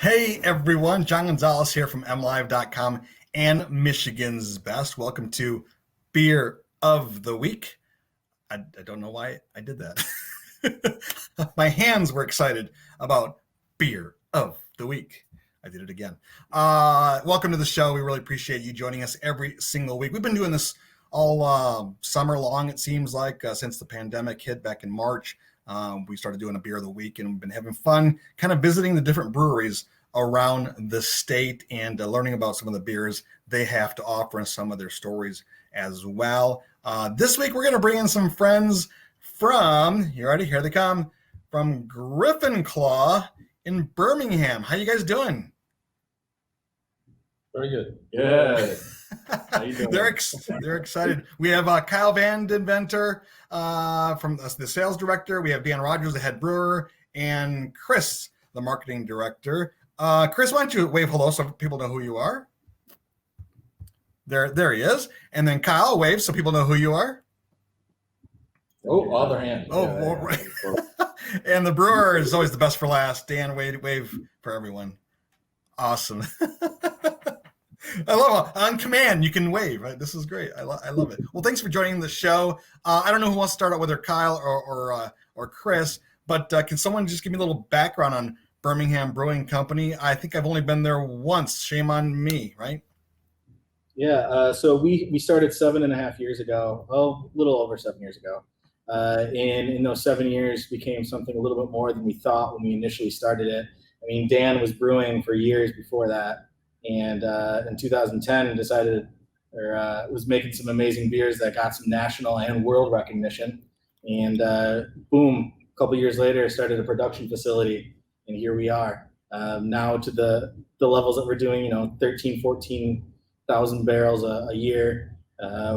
Hey everyone, John Gonzalez here from MLive.com and Michigan's Best. Welcome to Beer of the Week. I don't know why I did that. My hands were excited about Beer of the Week. I did it again. Welcome to the show. We really appreciate you joining us every single week. We've been doing this all summer long, it seems like, since the pandemic hit back in March. We started doing a Beer of the Week, and we've been having fun kind of visiting the different breweries around the state and learning about some of the beers they have to offer and some of their stories as well. This week, we're going to bring in some friends from, you ready? Here they come, from Griffin Claw in Birmingham. How you guys doing? Very good. Good. How you doing? They're excited. We have Kyle Van Denventer from the sales director. We have Dan Rogers, the head brewer, and Chris, the marketing director. Chris, why don't you wave hello so people know who you are? There he is. And then Kyle, wave so people know who you are. Oh, other hand. Oh, right. And the brewer is always the best for last. Dan, wave for everyone. Awesome. I love it. On command, you can wave, right? This is great. I love it. Well, thanks for joining the show. I don't know who wants to start out, whether Kyle or Chris, but can someone just give me a little background on Birmingham Brewing Company? I think I've only been there once. Shame on me, right? Yeah, so we started 7.5 years ago, a little over 7 years ago. And in those 7 years became something a little bit more than we thought when we initially started it. I mean, Dan was brewing for years before that. And in 2010 was making some amazing beers that got some national and world recognition. And boom, a couple years later, started a production facility, and here we are now to the levels that we're doing, 13, 14,000 barrels a year.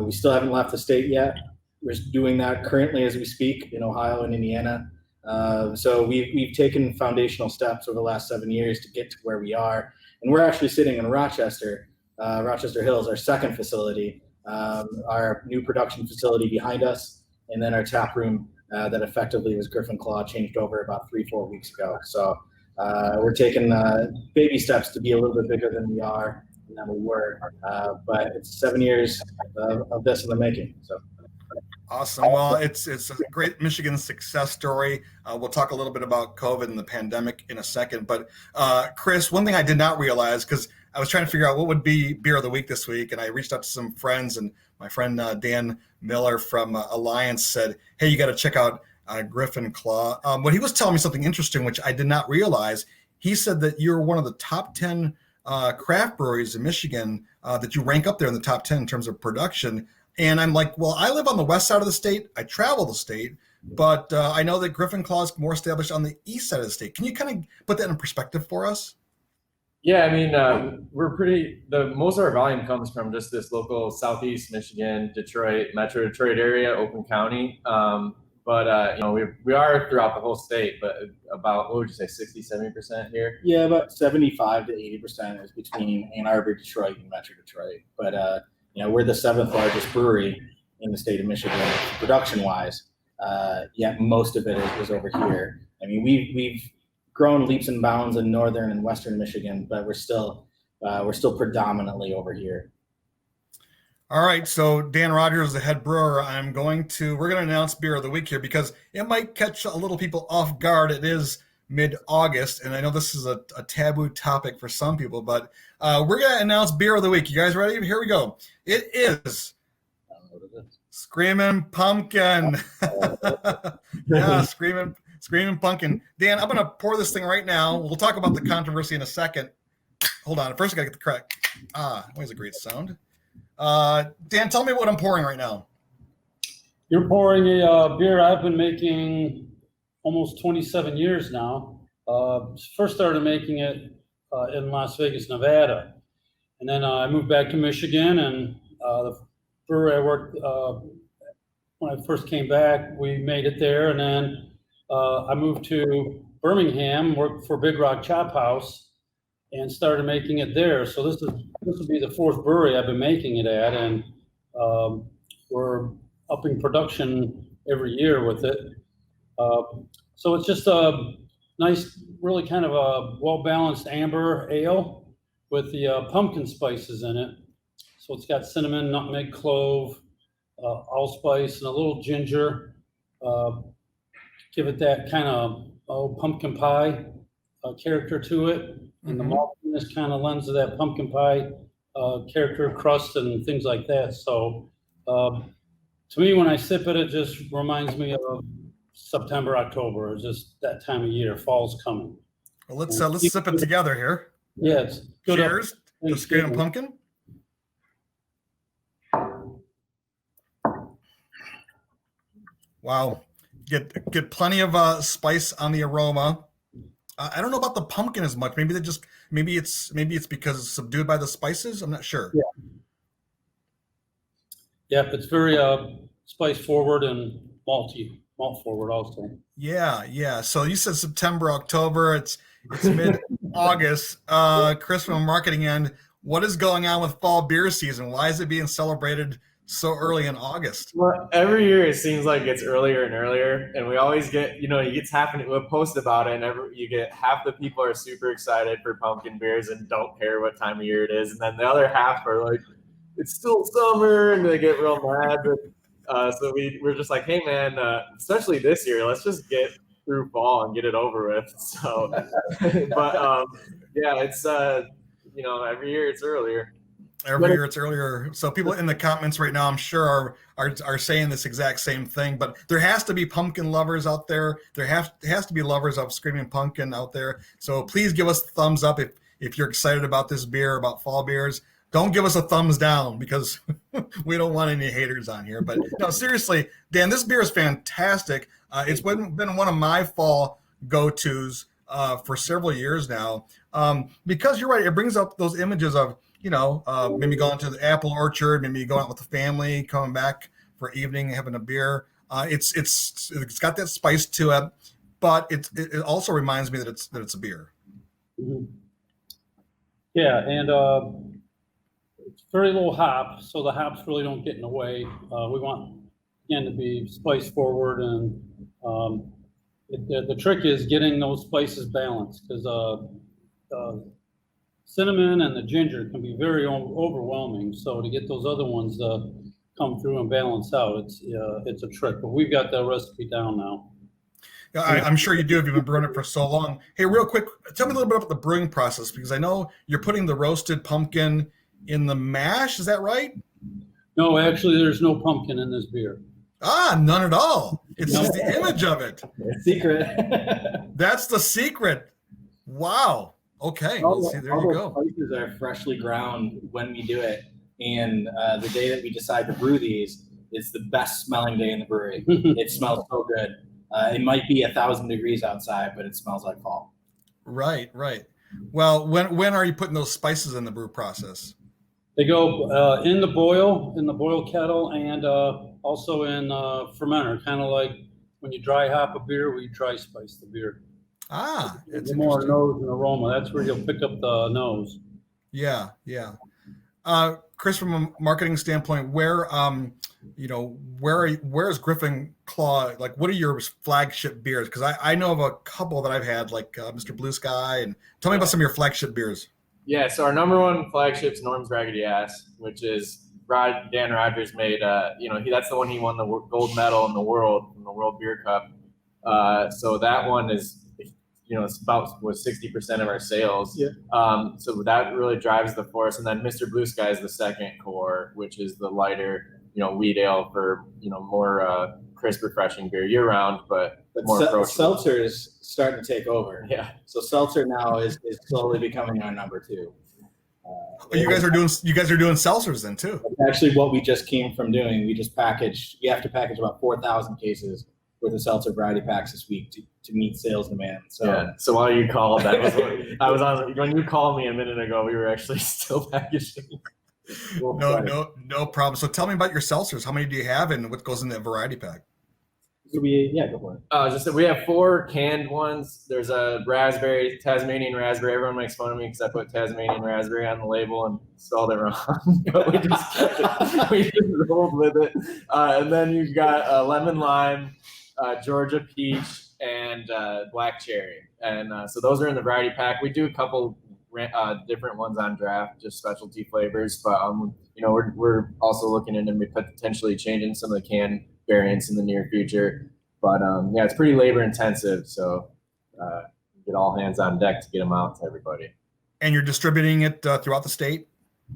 We still haven't left the state yet. We're doing that currently as we speak in Ohio and Indiana. So we've taken foundational steps over the last 7 years to get to where we are. And we're actually sitting in Rochester Hills, our second facility, our new production facility behind us, and then our tap room that effectively was Griffin Claw changed over about 3-4 weeks ago. So we're taking baby steps to be a little bit bigger than we are and than we were. But it's 7 years of this in the making. So. Awesome. Well, it's a great Michigan success story. We'll talk a little bit about COVID and the pandemic in a second. But Chris, one thing I did not realize, because I was trying to figure out what would be Beer of the Week this week, and I reached out to some friends, and my friend Dan Miller from Alliance said, hey, you got to check out Griffin Claw. But he was telling me something interesting, which I did not realize. He said that you're one of the top 10 craft breweries in Michigan, that you rank up there in the top 10 in terms of production. And I'm like, well, I live on the west side of the state. I travel the state, but I know that Griffin Claw is more established on the east side of the state. Can you kind of put that in perspective for us? Yeah, I mean, most of our volume comes from just this local Southeast Michigan, Detroit, Metro Detroit area, Oakland County. But we are throughout the whole state, but about, what would you say, 60-70% here? Yeah, about 75 to 80% is between Ann Arbor, Detroit, and Metro Detroit. But we're the 7th largest brewery in the state of Michigan, production-wise. Yet most of it is over here. I mean, we've grown leaps and bounds in northern and western Michigan, but we're still predominantly over here. All right, so Dan Rogers, the head brewer, we're going to announce Beer of the Week here because it might catch a little people off guard. It is mid-August, and I know this is a taboo topic for some people, but we're going to announce Beer of the Week. You guys ready? Here we go. It is Screaming Pumpkin. Yeah, Screaming Pumpkin. Dan, I'm going to pour this thing right now. We'll talk about the controversy in a second. Hold on. First, I got to get the correct. Always a great sound. Dan, tell me what I'm pouring right now. You're pouring a beer I've been making almost 27 years now. First started making it in Las Vegas, Nevada. And then I moved back to Michigan, and the brewery I worked, when I first came back, we made it there. And then I moved to Birmingham, worked for Big Rock Chop House, and started making it there. So this will be the 4th brewery I've been making it at, and we're upping production every year with it. So it's just nice, really kind of a well-balanced amber ale with the pumpkin spices in it. So it's got cinnamon, nutmeg, clove, allspice, and a little ginger. Give it that kind of pumpkin pie character to it. And the maltiness kind of lends to that pumpkin pie character, crust, and things like that. So to me, when I sip it, it just reminds me of September, October. It's just that time of year. Fall's coming. Well, let's sip it together here. Yeah, it's good. Cheers to Screaming Pumpkin. Wow, get plenty of spice on the aroma. I don't know about the pumpkin as much. Maybe it's because it's subdued by the spices. I'm not sure. Yeah. Yep, it's very spice forward and malt forward also. Yeah. So you said September, October. It's mid-August. Chris, from a marketing end, what is going on with fall beer season? Why is it being celebrated so early in August? Well, every year it seems like it's earlier and earlier, and we always get, it's happening. We'll post about it, and you get half the people are super excited for pumpkin beers and don't care what time of year it is, and then the other half are like, it's still summer, and they get real mad. So we're just like, hey man, especially this year, let's just get through fall and get it over with. So, but yeah, it's every year it's earlier. Every year it's earlier. So people in the comments right now, I'm sure are saying this exact same thing. But there has to be pumpkin lovers out there. There has to be lovers of Screaming Pumpkin out there. So please give us a thumbs up if you're excited about this beer, about fall beers. Don't give us a thumbs down because we don't want any haters on here. But no, seriously, Dan, this beer is fantastic. It's been one of my fall go-tos for several years now. Because you're right, it brings up those images of, maybe going to the apple orchard, maybe going out with the family, coming back for evening, having a beer. It's got that spice to it, but it also reminds me that it's a beer. Mm-hmm. Yeah, and it's very little hop, so the hops really don't get in the way. We want, again, to be spice forward, and the trick is getting those spices balanced, because cinnamon and the ginger can be very overwhelming. So to get those other ones to come through and balance out, it's a trick. But we've got that recipe down now. Yeah, I'm sure you do if you've been brewing it for so long. Hey, real quick, tell me a little bit about the brewing process, because I know you're putting the roasted pumpkin in the mash. Is that right? No, actually, there's no pumpkin in this beer. None at all. It's just the image of it. Secret. That's the secret. Wow. Okay. See, there you go. Spices are freshly ground when we do it, and the day that we decide to brew these is the best smelling day in the brewery. It smells so good. It might be 1,000 degrees outside, but it smells like fall. Right. Well, when are you putting those spices in the brew process? They go in the boil kettle, and also in fermenter, kind of like when you dry hop a beer, we dry spice the beer. It's more nose and aroma. That's where you'll pick up the nose. Yeah. Chris, from a marketing standpoint, where is Griffin Claw? Like, what are your flagship beers? Because I know of a couple that I've had, like Mr. Blue Sky, and tell me about some of your flagship beers. Yeah, so our number one flagship is Norm's Raggedy Ass, which is Dan Rogers made. That's the one he won the gold medal in the world from the World Beer Cup. So that one is, it's about 60% of our sales. Yeah. So that really drives the force. And then Mr. Blue Sky is the second core, which is the lighter, wheat ale for, more crisp, refreshing beer year round, but more approachable. Seltzer is starting to take over. Yeah. So Seltzer now is slowly becoming our number two. You guys are doing seltzers then too. Actually, what we just came from doing, we have to package about 4,000 cases worth of seltzer variety packs this week to meet sales demand. So, yeah. So while you called, that was what I was on. When you called me a minute ago, we were actually still packaging. No problem. So tell me about your seltzers. How many do you have, and what goes in that variety pack? Go for it. Just that we have 4 canned ones. There's a raspberry, Tasmanian raspberry. Everyone makes fun of me because I put Tasmanian raspberry on the label and spelled it wrong. But we just rolled with it. And then you've got lemon lime, Georgia peach, and black cherry. And so those are in the variety pack. We do a couple different ones on draft, just specialty flavors. But we're also looking into potentially changing some of the can variants in the near future. But it's pretty labor intensive, so get all hands on deck to get them out to everybody. And you're distributing it throughout the state?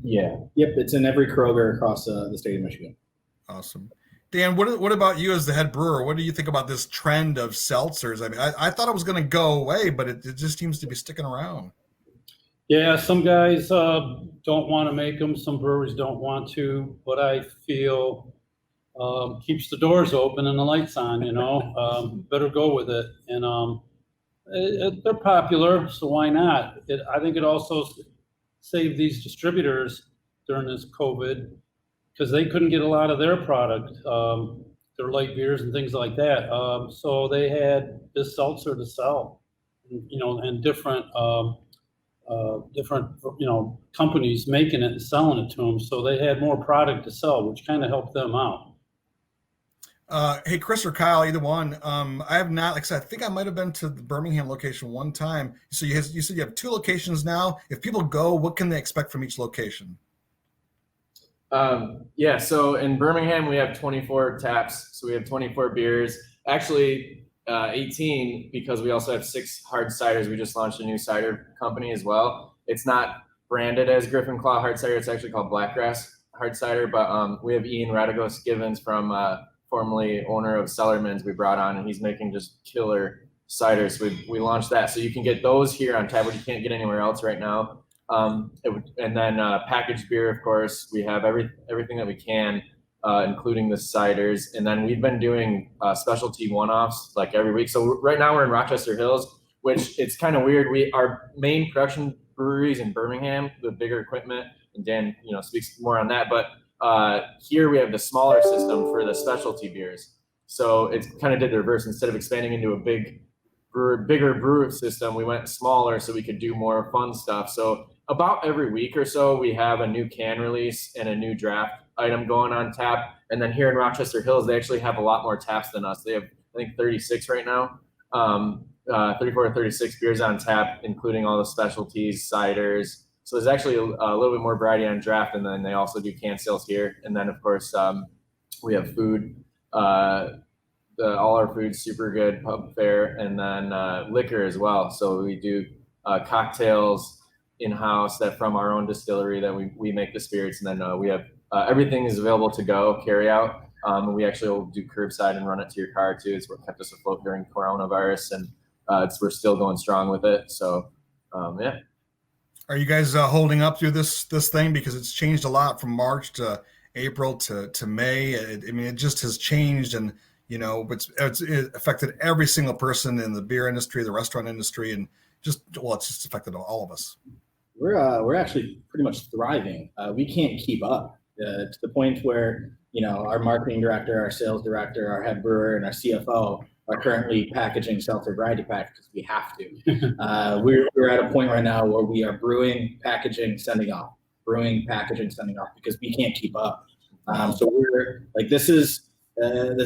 Yeah. Yep. It's in every Kroger across the state of Michigan. Awesome. Dan, what about you as the head brewer? What do you think about this trend of seltzers? I mean, I thought it was going to go away, but it just seems to be sticking around. Yeah, some guys don't want to make them. Some breweries don't want to, but I feel keeps the doors open and the lights on, better go with it. And they're popular, so why not? I think it also saved these distributors during this COVID because they couldn't get a lot of their product, their light beers and things like that. So they had this seltzer to sell, and different companies making it and selling it to them. So they had more product to sell, which kind of helped them out. Hey, Chris or Kyle, either one. I have not, like I said, I think I might have been to the Birmingham location one time. So you said you have 2 locations now. If people go, what can they expect from each location? So in Birmingham, we have 24 taps. So we have 24 beers. Actually, 18 because we also have 6 hard ciders. We just launched a new cider company as well. It's not branded as Griffin Claw Hard Cider. It's actually called Blackgrass Hard Cider. But we have Ian Radagos Givens from formerly owner of Cellarman's we brought on, and he's making just killer ciders. We launched that. So you can get those here on tap, which you can't get anywhere else right now. And then packaged beer, of course, we have everything that we can, including the ciders. And then we've been doing specialty one-offs like every week. So right now we're in Rochester Hills, which it's kind of weird. Our main production breweries in Birmingham, the bigger equipment, and Dan, speaks more on that. But here we have the smaller system for the specialty beers. So it kind of did the reverse. Instead of expanding into a bigger brewer system, we went smaller so we could do more fun stuff. So about every week or so, we have a new can release and a new draft item going on tap. And then here in Rochester Hills, they actually have a lot more taps than us. They have, I think, 36 right now, 34 or 36 beers on tap, including all the specialties, ciders. So there's actually a little bit more variety on draft. And then they also do can sales here. And then, of course, we have food. All our food's super good, pub fare, and then liquor as well. So we do cocktails in-house that from our own distillery that we make the spirits, and then we have everything is available to go carry out. We actually will do curbside and run it to your car too. It's what kept us afloat during coronavirus, and we're still going strong with it. So yeah. Are you guys holding up through this thing, because it's changed a lot from March to April to May? It just has changed, and it affected every single person in the beer industry, the restaurant industry, and it's just affected all of us. We're actually pretty much thriving. We can't keep up to the point where our marketing director, our sales director, our head brewer, and our CFO are currently packaging seltzer variety packs because we have to. We're at a point right now where we are brewing, packaging, sending off, because we can't keep up. So we're like, this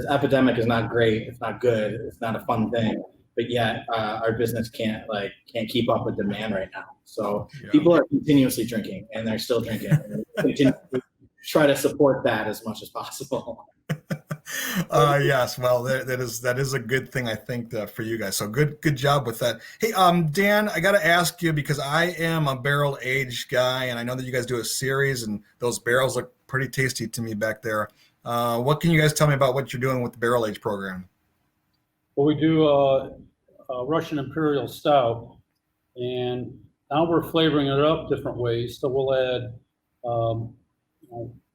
epidemic is not great. It's not good. It's not a fun thing. But yet our business can't keep up with demand right now. So people are continuously drinking, and they're still drinking. And we continue to try to support that as much as possible. Yes, well, that is a good thing, I think, for you guys. So good job with that. Hey, Dan, I got to ask you, because I am a barrel aged guy, and I know that you guys do a series, and those barrels look pretty tasty to me back there. What can you guys tell me about what you're doing with the barrel age program? Well, we do Russian Imperial Stout, and now we're flavoring it up different ways. So we'll add,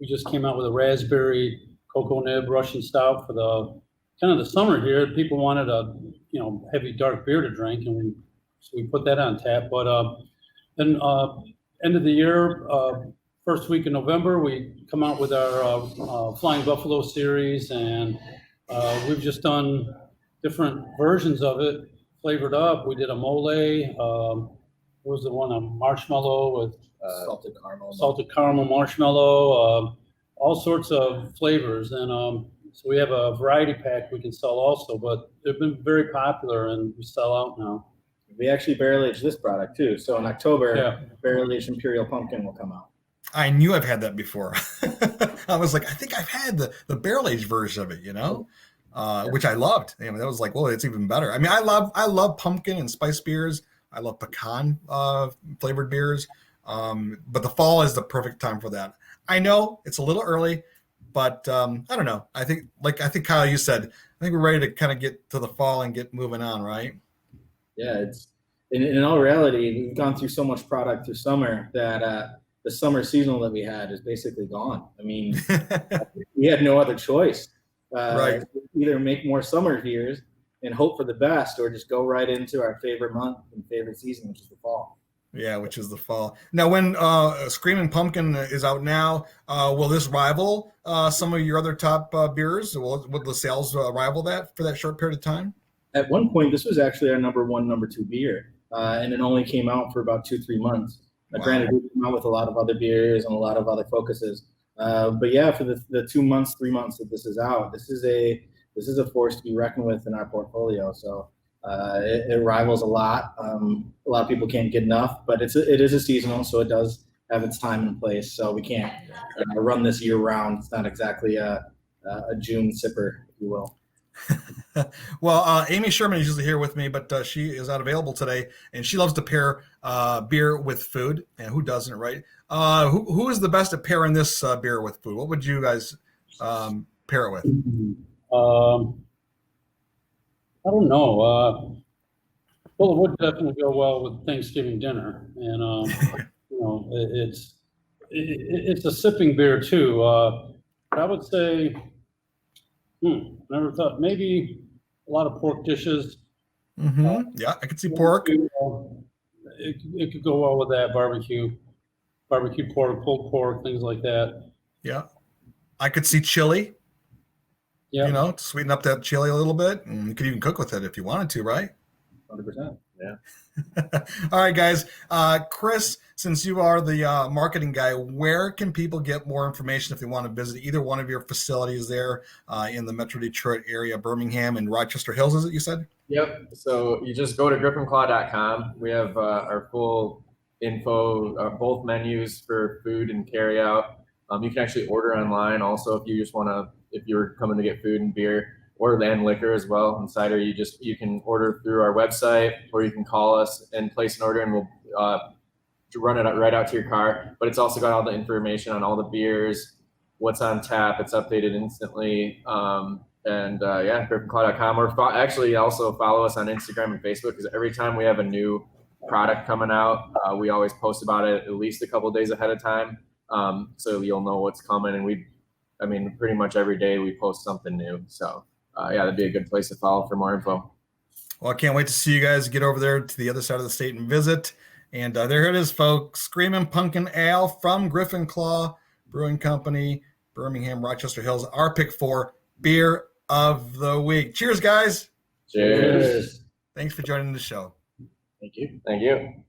we just came out with a raspberry cocoa nib Russian Stout for the kind of the summer here. People wanted a heavy dark beer to drink, and so we put that on tap. But then end of the year, first week in November, we come out with our Flying Buffalo series, and we've just done different versions of it, flavored up. We did a mole. What was the one? A marshmallow with salted caramel marshmallow. All sorts of flavors, and So we have a variety pack we can sell also, but they've been very popular and we sell out now. We actually barrel age this product too. So in October, Yeah. barrel aged Imperial Pumpkin will come out. I knew I've had that before. I was like, I think I've had the barrel aged version of it, which I loved. I mean, that was like, well, it's even better. I mean, I love pumpkin and spice beers. I love pecan flavored beers. But the fall is the perfect time for that. I know it's a little early, but I don't know. I think Kyle, you said, I think we're ready to kind of get to the fall and get moving on, right? Yeah, it's in all reality, we've gone through so much product through summer that the summer seasonal that we had is basically gone. I mean, we had no other choice. Right. Either make more summer beers and hope for the best, or just go right into our favorite month and favorite season, which is the fall. Yeah, which is the fall. Now, when Screaming Pumpkin is out now, will this rival some of your other top beers? Will the sales rival that for that short period of time? At one point, this was actually our number one, number two beer, and it only came out for about 2-3 months. Wow. Granted, we came out with a lot of other beers and a lot of other focuses, but yeah, for the 2 months, 3 months that this is out, this is a force to be reckoned with in our portfolio. So it rivals a lot. A lot of people can't get enough, but it is a seasonal, so it does have its time and place. So we can't run this year round. It's not exactly a June sipper, if you will. Well, Amy Sherman is usually here with me, but she is not available today, and she loves to pair beer with food. And who doesn't, right? Who is the best at pairing this beer with food? What would you guys pair it with? I don't know. Well, it would definitely go well with Thanksgiving dinner, and it's a sipping beer too. But I would say, never thought, maybe a lot of pork dishes. Mm-hmm. Yeah, I could see pork. It could go well with that barbecue pork, pulled pork, things like that. Yeah, I could see chili. Yeah, to sweeten up that chili a little bit, and you could even cook with it if you wanted to, right? 100%. Yeah. All right, guys. Chris, since you are the marketing guy, where can people get more information if they want to visit either one of your facilities there in the Metro Detroit area, Birmingham and Rochester Hills, is it you said? Yep. So you just go to griffinclaw.com. We have our full info, both menus for food and carry out. You can actually order online also if you just want to, if you're coming to get food and beer or and liquor as well. And cider, you can order through our website, or you can call us and place an order, and we'll run it right out to your car. But it's also got all the information on all the beers, what's on tap. It's updated instantly. griffinclaw.com, or actually also follow us on Instagram and Facebook, because every time we have a new product coming out, we always post about it at least a couple of days ahead of time, so you'll know what's coming. And pretty much every day we post something new. So that'd be a good place to follow for more info. Well, I can't wait to see you guys get over there to the other side of the state and visit. And there it is, folks. Screaming Pumpkin Ale from Griffin Claw Brewing Company, Birmingham, Rochester Hills. Our pick for Beer of the Week. Cheers, guys. Cheers. Thanks for joining the show. Thank you. Thank you.